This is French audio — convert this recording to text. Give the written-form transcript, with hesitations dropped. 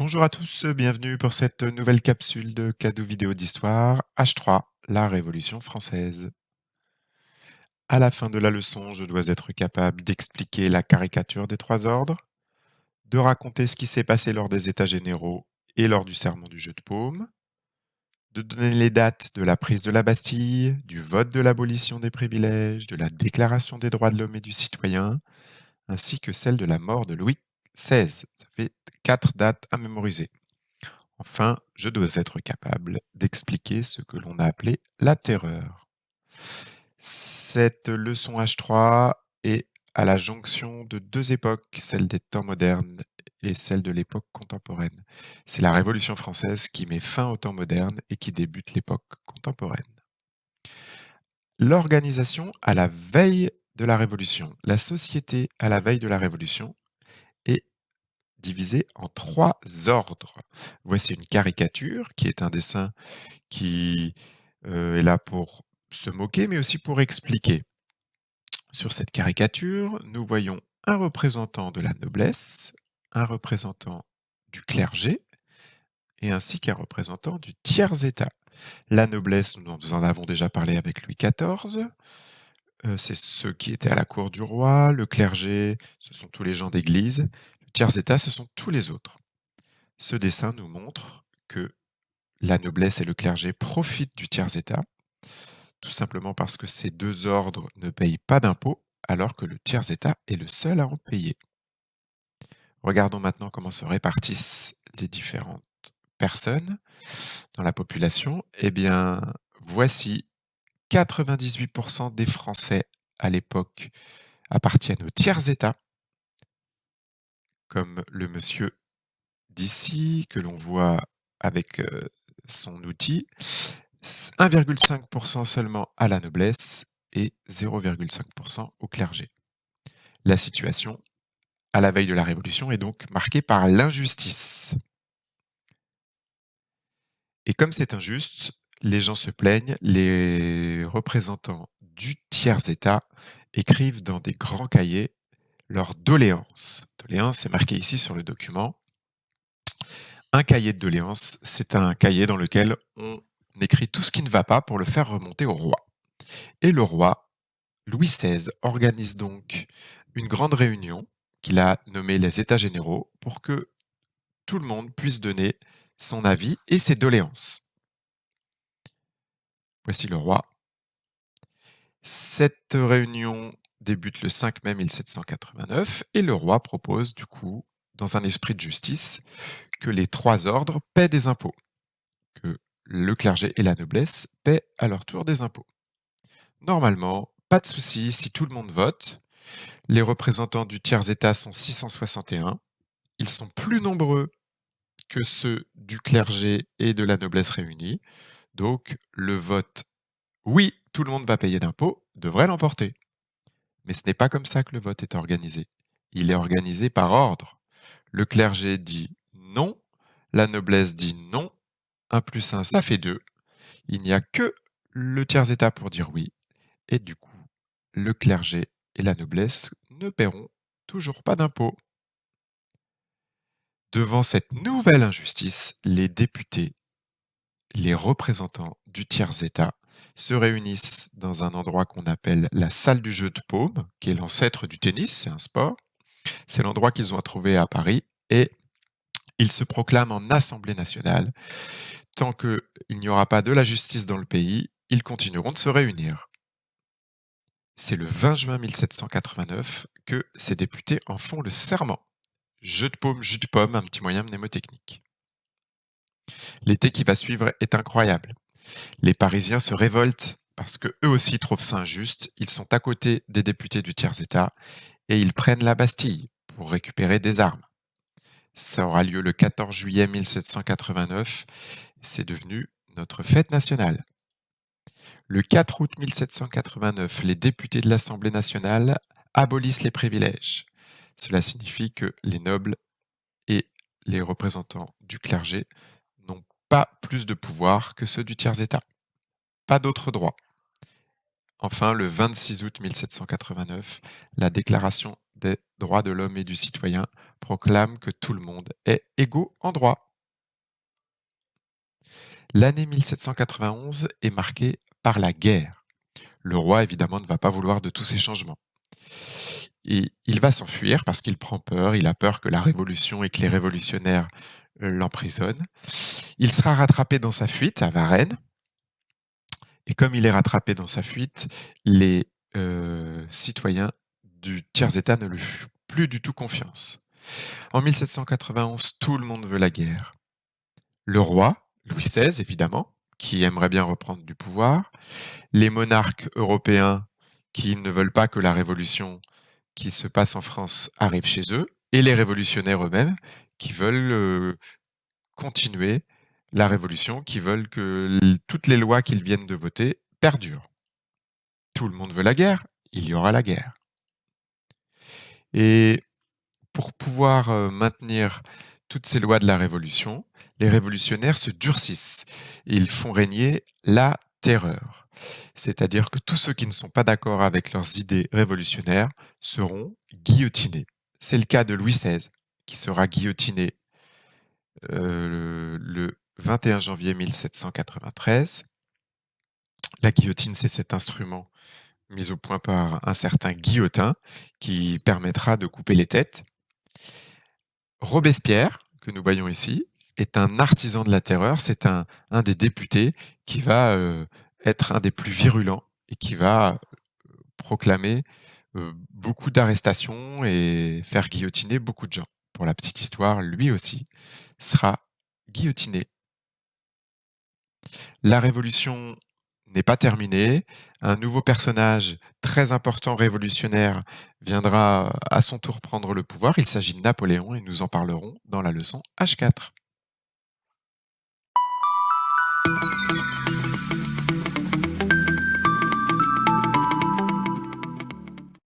Bonjour à tous, bienvenue pour cette nouvelle capsule de cadeaux vidéo d'histoire H3, la Révolution française. À la fin de la leçon, je dois être capable d'expliquer la caricature des trois ordres, de raconter ce qui s'est passé lors des États généraux et lors du serment du jeu de paume, de donner les dates de la prise de la Bastille, du vote de l'abolition des privilèges, de la déclaration des droits de l'homme et du citoyen, ainsi que celle de la mort de Louis XVI. Ça fait 4 dates à mémoriser. Enfin, je dois être capable d'expliquer ce que l'on a appelé la terreur. Cette leçon H3 est à la jonction de deux époques, celle des temps modernes et celle de l'époque contemporaine. C'est la Révolution française qui met fin au temps moderne et qui débute l'époque contemporaine. L'organisation à la veille de la Révolution. La société à la veille de la Révolution est divisée en 3 ordres. Voici une caricature qui est un dessin qui est là pour se moquer, mais aussi pour expliquer. Sur cette caricature, nous voyons un représentant de la noblesse, un représentant du clergé, et ainsi qu'un représentant du tiers-état. La noblesse, nous en avons déjà parlé avec Louis XIV, c'est ceux qui étaient à la cour du roi, le clergé, ce sont tous les gens d'église, le tiers-état, ce sont tous les autres. Ce dessin nous montre que la noblesse et le clergé profitent du tiers-état, tout simplement parce que ces deux ordres ne payent pas d'impôts, alors que le tiers-état est le seul à en payer. Regardons maintenant comment se répartissent les différentes personnes dans la population. Eh bien, voici 98% des Français à l'époque appartiennent au tiers-état, comme le monsieur d'ici, que l'on voit avec son outil, 1,5% seulement à la noblesse et 0,5% au clergé. La situation, à la veille de la Révolution, est donc marquée par l'injustice. Et comme c'est injuste, les gens se plaignent, les représentants du tiers-état écrivent dans des grands cahiers leurs doléances. Doléances, c'est marqué ici sur le document. Un cahier de doléances, c'est un cahier dans lequel on écrit tout ce qui ne va pas pour le faire remonter au roi. Et le roi, Louis XVI, organise donc une grande réunion qu'il a nommée les États généraux pour que tout le monde puisse donner son avis et ses doléances. Voici le roi. Cette réunion débute le 5 mai 1789 et le roi propose du coup, dans un esprit de justice, que les trois ordres paient des impôts, que le clergé et la noblesse paient à leur tour des impôts. Normalement, pas de souci si tout le monde vote. Les représentants du tiers-état sont 661. Ils sont plus nombreux que ceux du clergé et de la noblesse réunis. Donc, le vote oui, tout le monde va payer d'impôts devrait l'emporter. Mais ce n'est pas comme ça que le vote est organisé. Il est organisé par ordre. Le clergé dit non, la noblesse dit non, 1 plus 1 ça fait 2. Il n'y a que le tiers-état pour dire oui, et du coup, le clergé et la noblesse ne paieront toujours pas d'impôts. Devant cette nouvelle injustice, les députés, les représentants du tiers-état, se réunissent dans un endroit qu'on appelle la salle du jeu de paume, qui est l'ancêtre du tennis, c'est un sport. C'est l'endroit qu'ils ont trouvé à Paris et ils se proclament en Assemblée nationale. Tant qu'il n'y aura pas de la justice dans le pays, ils continueront de se réunir. C'est le 20 juin 1789 que ces députés en font le serment. Jeu de paume, jus de pomme, un petit moyen mnémotechnique. L'été qui va suivre est incroyable. Les Parisiens se révoltent parce que eux aussi trouvent ça injuste. Ils sont à côté des députés du tiers-état et ils prennent la Bastille pour récupérer des armes. Ça aura lieu le 14 juillet 1789. C'est devenu notre fête nationale. Le 4 août 1789, les députés de l'Assemblée nationale abolissent les privilèges. Cela signifie que les nobles et les représentants du clergé n'ont pas plus de pouvoir que ceux du tiers-état. Pas d'autres droits. Enfin, le 26 août 1789, la Déclaration des droits de l'homme et du citoyen, proclame que tout le monde est égaux en droit. L'année 1791 est marquée par la guerre. Le roi, évidemment, ne va pas vouloir de tous ces changements. Et il va s'enfuir parce qu'il prend peur, il a peur que la révolution et que les révolutionnaires l'emprisonnent. Il sera rattrapé dans sa fuite à Varennes, et comme il est rattrapé dans sa fuite, les citoyens du tiers-état ne lui font plus du tout confiance. En 1791, tout le monde veut la guerre. Le roi, Louis XVI évidemment, qui aimerait bien reprendre du pouvoir, les monarques européens qui ne veulent pas que la révolution qui se passe en France arrive chez eux, et les révolutionnaires eux-mêmes qui veulent continuer la révolution, qui veulent que toutes les lois qu'ils viennent de voter perdurent. Tout le monde veut la guerre, il y aura la guerre. Et pour pouvoir maintenir toutes ces lois de la révolution, les révolutionnaires se durcissent. Ils font régner la terreur. C'est-à-dire que tous ceux qui ne sont pas d'accord avec leurs idées révolutionnaires seront guillotinés. C'est le cas de Louis XVI, qui sera guillotiné le 21 janvier 1793. La guillotine, c'est cet instrument mis au point par un certain Guillotin qui permettra de couper les têtes. Robespierre, que nous voyons ici, est un artisan de la terreur. C'est un des députés qui va être un des plus virulents et qui va proclamer beaucoup d'arrestations et faire guillotiner beaucoup de gens. Pour la petite histoire, lui aussi sera guillotiné. La révolution n'est pas terminée. Un nouveau personnage très important révolutionnaire viendra à son tour prendre le pouvoir. Il s'agit de Napoléon et nous en parlerons dans la leçon H4.